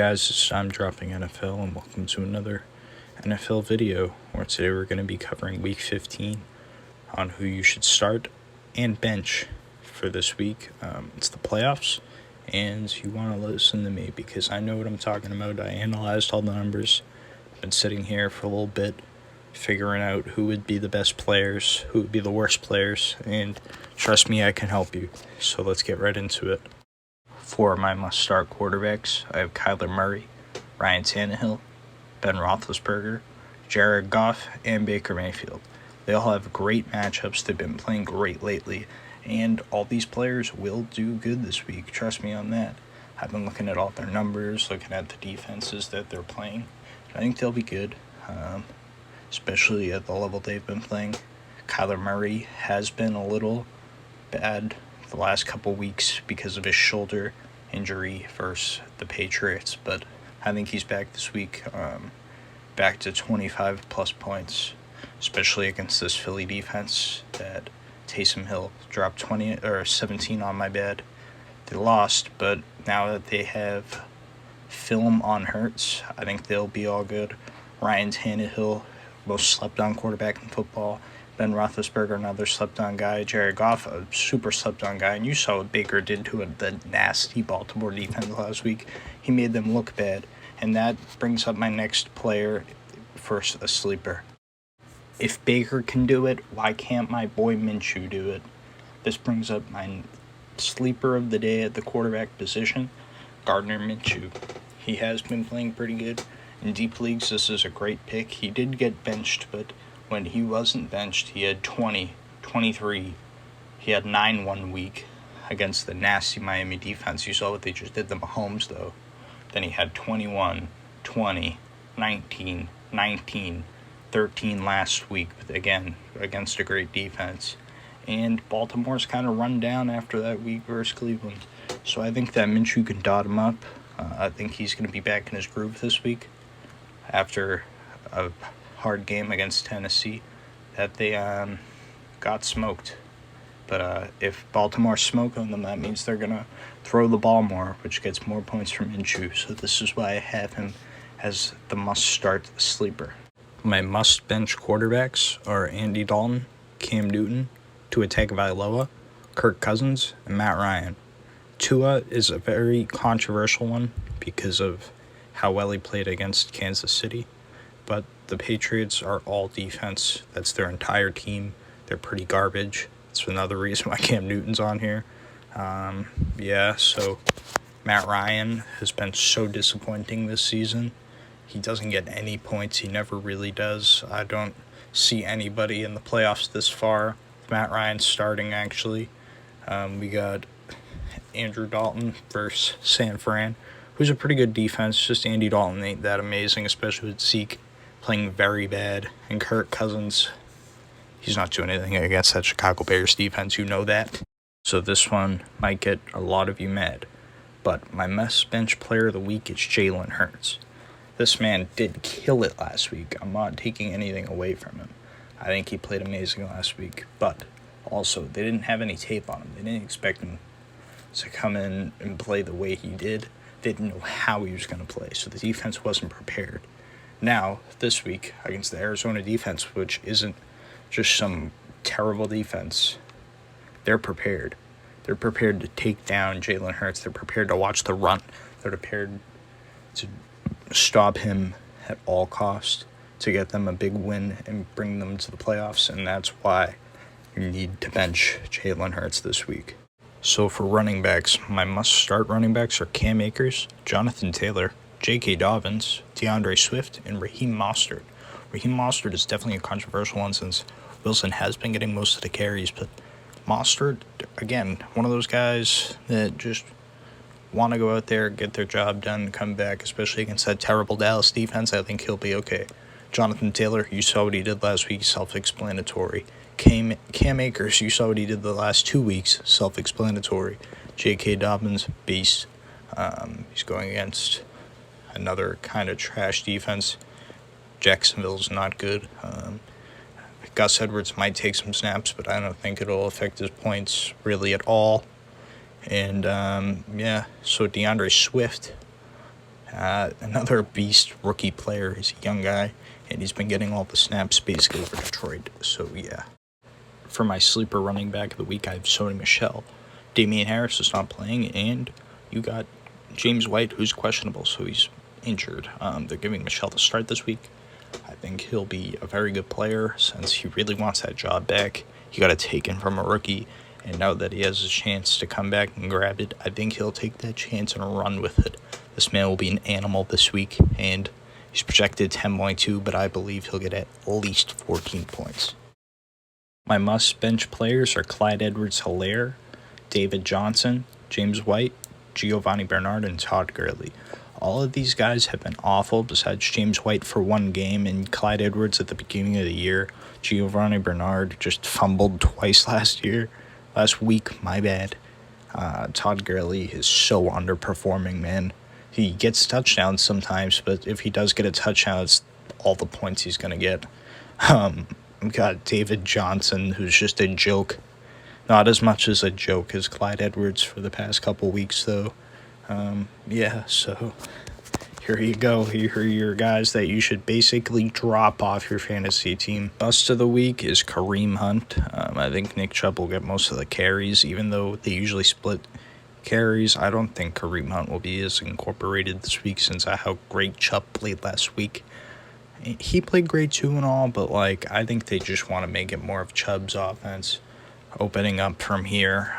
Guys, I'm dropping NFL and welcome to another NFL video where today we're going to be covering week 15 on who you should start and bench for this week. It's the playoffs and you want to listen to me because I know what I'm talking about. I analyzed all the numbers, been sitting here for a little bit figuring out who would be the best players, who would be the worst players, and trust me, I can help you. So let's get right into it. For my must-start quarterbacks, I have Kyler Murray, Ryan Tannehill, Ben Roethlisberger, Jared Goff, and Baker Mayfield. They all have great matchups. They've been playing great lately, and all these players will do good this week. Trust me on that. I've been looking at all their numbers, looking at the defenses that they're playing. I think they'll be good, especially at the level they've been playing. Kyler Murray has been a little bad the last couple weeks because of his shoulder injury versus the Patriots, but I think he's back this week, back to 25 plus points, especially against this Philly defense that Taysom Hill dropped 17 on my bad. They lost, but now that they have film on Ertz, I think they'll be all good. Ryan Tannehill, most slept-on quarterback in football. Ben Roethlisberger, another slept-on guy. Jared Goff, a super slept-on guy. And you saw what Baker did to the nasty Baltimore defense last week. He made them look bad. And that brings up my next player for a sleeper. If Baker can do it, why can't my boy Minshew do it? This brings up my sleeper of the day at the quarterback position, Gardner Minshew. He has been playing pretty good. In deep leagues, this is a great pick. He did get benched, but when he wasn't benched, he had 20, 23. He had 9 1 week against the nasty Miami defense. You saw what they just did to Mahomes, though. Then he had 21, 20, 19, 19, 13 last week, again, against a great defense. And Baltimore's kind of run down after that week versus Cleveland. So I think that Minshew can dot him up. I think he's going to be back in his groove this week after a hard game against Tennessee that they got smoked. But if Baltimore smoke on them, that means they're going to throw the ball more, which gets more points from Minshew. So this is why I have him as the must-start sleeper. My must-bench quarterbacks are Andy Dalton, Cam Newton, Tua Tagovailoa, Kirk Cousins, and Matt Ryan. Tua is a very controversial one because of how well he played against Kansas City. But the Patriots are all defense. That's their entire team. They're pretty garbage. That's another reason why Cam Newton's on here. So Matt Ryan has been so disappointing this season. He doesn't get any points. He never really does. I don't see anybody in the playoffs this far. Matt Ryan starting, actually. We got Andrew Dalton versus San Fran, who's a pretty good defense. Just Andy Dalton ain't that amazing, especially with Zeke playing very bad. And Kirk Cousins, he's not doing anything against that Chicago Bears defense. You know that. So this one might get a lot of you mad. But my must bench player of the week is Jalen Hurts. This man did kill it last week. I'm not taking anything away from him. I think he played amazing last week. But also, they didn't have any tape on him. They didn't expect him to come in and play the way he did. They didn't know how he was going to play. So the defense wasn't prepared. Now, this week, against the Arizona defense, which isn't just some terrible defense, they're prepared. They're prepared to take down Jalen Hurts. They're prepared to watch the run. They're prepared to stop him at all costs to get them a big win and bring them to the playoffs. And that's why you need to bench Jalen Hurts this week. So for running backs, my must-start running backs are Cam Akers, Johnathan Taylor, J.K. Dobbins, DeAndre Swift, and Raheem Mostert. Raheem Mostert is definitely a controversial one since Wilson has been getting most of the carries, but Mostert, again, one of those guys that just want to go out there, get their job done, come back, especially against that terrible Dallas defense. I think he'll be okay. Jonathan Taylor, you saw what he did last week, self-explanatory. Cam Akers, you saw what he did the last 2 weeks, self-explanatory. J.K. Dobbins, beast. He's going against another kind of trash defense. Jacksonville's not good. Gus Edwards might take some snaps, but I don't think it'll affect his points really at all. And, so DeAndre Swift Another beast rookie player. He's a young guy, and he's been getting all the snaps basically for Detroit. So, yeah. For my sleeper running back of the week, I have Sony Michel. Damian Harris is not playing, and you got James White, who's questionable, so he's injured. They're giving Michel the start this week. I think he'll be a very good player since he really wants that job back. He got it taken from a rookie, and now that he has a chance to come back and grab it, I think he'll take that chance and run with it. This man will be an animal this week, and he's projected 10.2, but I believe he'll get at least 14 points. My must-bench players are Clyde Edwards-Helaire, David Johnson, James White, Giovanni Bernard, and Todd Gurley. All of these guys have been awful besides James White for one game and Clyde Edwards at the beginning of the year. Giovanni Bernard just fumbled twice last week, my bad. Todd Gurley is so underperforming, man. He gets touchdowns sometimes, but if he does get a touchdown, it's all the points he's going to get. We've got David Johnson, who's just a joke. Not as much as a joke as Clyde Edwards for the past couple weeks, though. So here you go. Here are your guys that you should basically drop off your fantasy team. Bust of the week is Kareem Hunt. I think Nick Chubb will get most of the carries, even though they usually split carries. I don't think Kareem Hunt will be as incorporated this week since how great Chubb played last week. He played great too and all, but I think they just want to make it more of Chubb's offense opening up from here.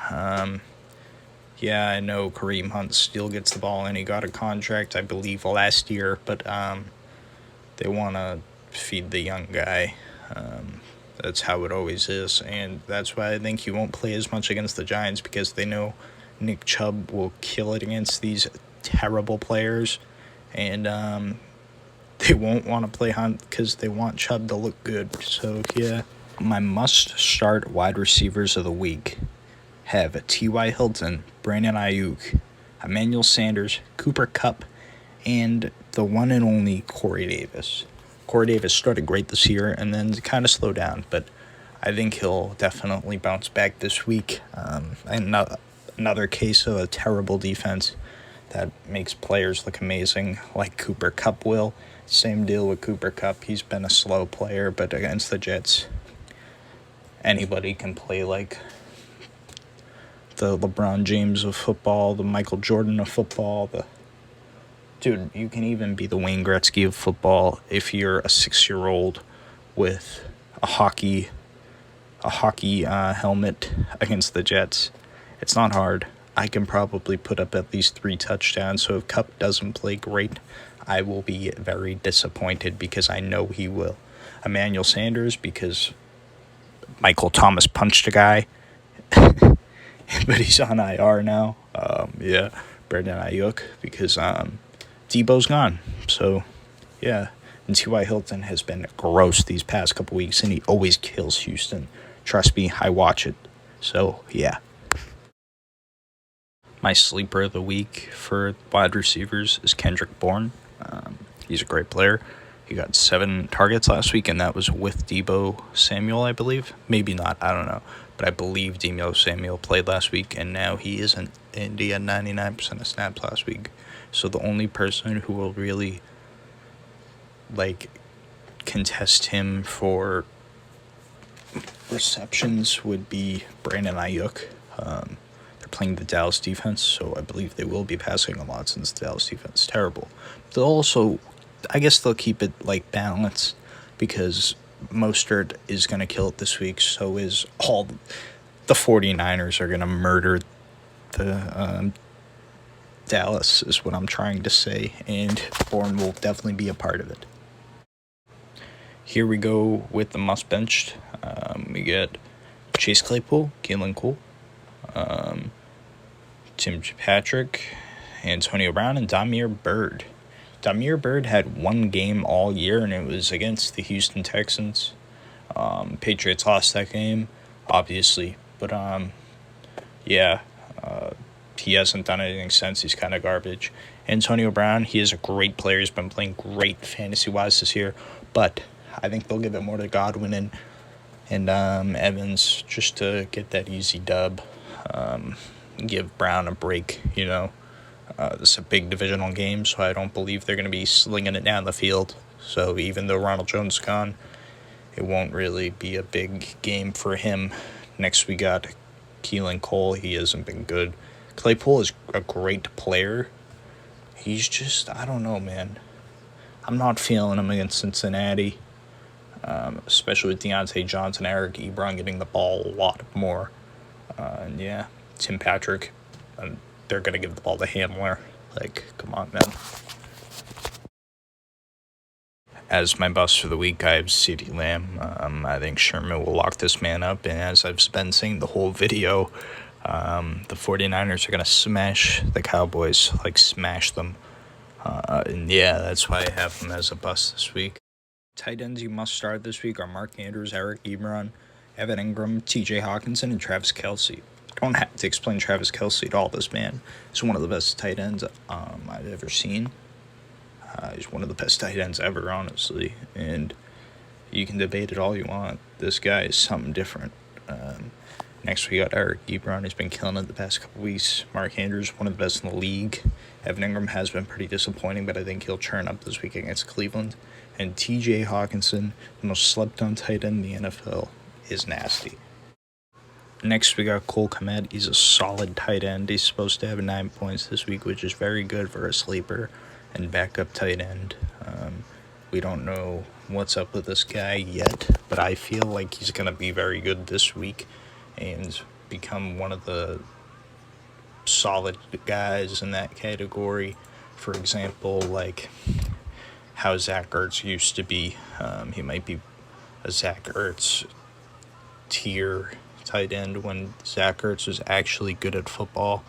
Yeah, I know Kareem Hunt still gets the ball, and he got a contract, I believe, last year, but they want to feed the young guy. That's how it always is, and that's why I think he won't play as much against the Giants, because they know Nick Chubb will kill it against these terrible players, and they won't want to play Hunt because they want Chubb to look good. So, yeah. My must-start wide receivers of the week have T.Y. Hilton, Brandon Aiyuk, Emmanuel Sanders, Cooper Kupp, and the one and only Corey Davis. Corey Davis started great this year and then kind of slowed down, but I think he'll definitely bounce back this week. Another case of a terrible defense that makes players look amazing, like Cooper Kupp will. Same deal with Cooper Kupp. He's been a slow player, but against the Jets, anybody can play like the LeBron James of football, the Michael Jordan of football. Dude, you can even be the Wayne Gretzky of football if you're a 6-year-old with a hockey helmet against the Jets. It's not hard. I can probably put up at least 3 touchdowns, so if Kupp doesn't play great, I will be very disappointed because I know he will. Emmanuel Sanders, because Michael Thomas punched a guy, but he's on IR now. Brandon Aiyuk, because Debo's gone. So, yeah. And T.Y. Hilton has been gross these past couple weeks, and he always kills Houston. Trust me, I watch it. So, yeah. My sleeper of the week for wide receivers is Kendrick Bourne. He's a great player. He got 7 targets last week, and that was with Deebo Samuel, I believe. Maybe not, I don't know. But I believe Deebo Samuel played last week, and now he isn't. And he had 99% of snaps last week. So the only person who will really, contest him for receptions would be Brandon Aiyuk. They're playing the Dallas defense, so I believe they will be passing a lot since the Dallas defense is terrible. They'll also, I guess they'll keep it balanced because Mostert is going to kill it this week. So is all the 49ers are going to murder the Dallas is what I'm trying to say. And Bourne will definitely be a part of it. Here we go with the must-benched. We get Chase Claypool, Keelan Cole, Tim Patrick, Antonio Brown, and Damiere Byrd. Damiere Byrd had 1 game all year, and it was against the Houston Texans. Patriots lost that game, obviously. But, he hasn't done anything since. He's kind of garbage. Antonio Brown, he is a great player. He's been playing great fantasy-wise this year. But I think they'll give it more to Godwin and Evans just to get that easy dub. Give Brown a break, This is a big divisional game, so I don't believe they're going to be slinging it down the field. So even though Ronald Jones is gone, it won't really be a big game for him. Next, we got Keelan Cole. He hasn't been good. Claypool is a great player. He's just, I don't know, man. I'm not feeling him against Cincinnati, especially with Johnathan, Eric Ebron getting the ball a lot more. And yeah, Tim Patrick, they're going to give the ball to Hamler. Like, come on, man. As my bust for the week, I have CeeDee Lamb. I think Sherman will lock this man up. And as I've been saying the whole video, the 49ers are going to smash the Cowboys, like smash them. And yeah, that's why I have them as a bust this week. Tight ends you must start this week are Mark Andrews, Eric Ebron, Evan Ingram, TJ Hawkinson, and Travis Kelce. I don't have to explain Travis Kelce at all. This man is one of the best tight ends I've ever seen. He's one of the best tight ends ever, honestly. And you can debate it all you want. This guy is something different. Next, we got Eric Ebron. He's been killing it the past couple weeks. Mark Andrews, one of the best in the league. Evan Ingram has been pretty disappointing, but I think he'll churn up this week against Cleveland. And TJ Hawkinson, the most slept-on tight end in the NFL, is nasty. Next, we got Cole Kmet. He's a solid tight end. He's supposed to have 9 points this week, which is very good for a sleeper and backup tight end. We don't know what's up with this guy yet, but I feel like he's going to be very good this week and become one of the solid guys in that category. For example, like how Zach Ertz used to be. He might be a Zach Ertz tier tight end when Zach Ertz was actually good at football.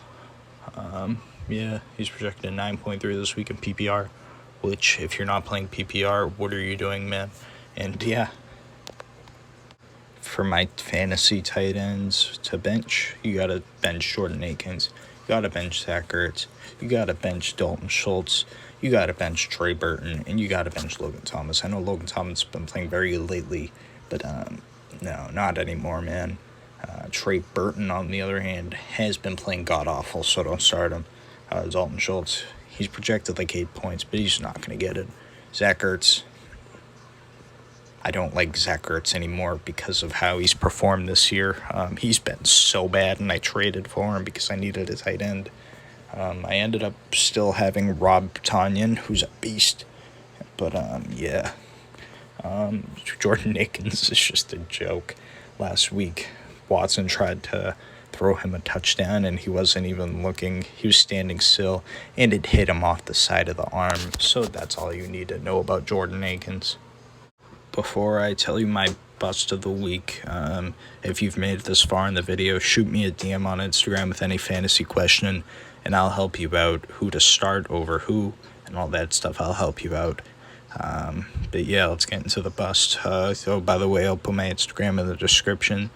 Yeah, he's projected 9.3 this week in PPR, which, if you're not playing PPR, what are you doing, man? And yeah, for my fantasy tight ends to bench, you got to bench Jordan Akins. You got to bench Zach Ertz. You got to bench Dalton Schultz. You got to bench Trey Burton. And you got to bench Logan Thomas. I know Logan Thomas has been playing very good lately, but no, not anymore, man. Trey Burton, on the other hand, has been playing god-awful, so don't start him. Dalton Schultz, he's projected like 8 points, but he's not going to get it. Zach Ertz, I don't like Zach Ertz anymore because of how he's performed this year. He's been so bad, and I traded for him because I needed a tight end. I ended up still having Rob Tonyan, who's a beast. But, yeah. Jordan Akins is just a joke. Last week, Watson tried to throw him a touchdown, and he wasn't even looking. He was standing still, and it hit him off the side of the arm. So that's all you need to know about Jordan Akins. Before I tell you my bust of the week, if you've made it this far in the video, shoot me a DM on Instagram with any fantasy question, and I'll help you out who to start over who and all that stuff. I'll help you out. But yeah, let's get into the bust. So by the way, I'll put my Instagram in the description.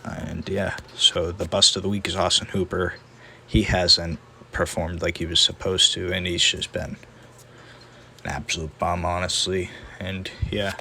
And yeah, so the bust of the week is Austin Hooper. He hasn't performed like he was supposed to, and he's just been an absolute bum, honestly. And yeah.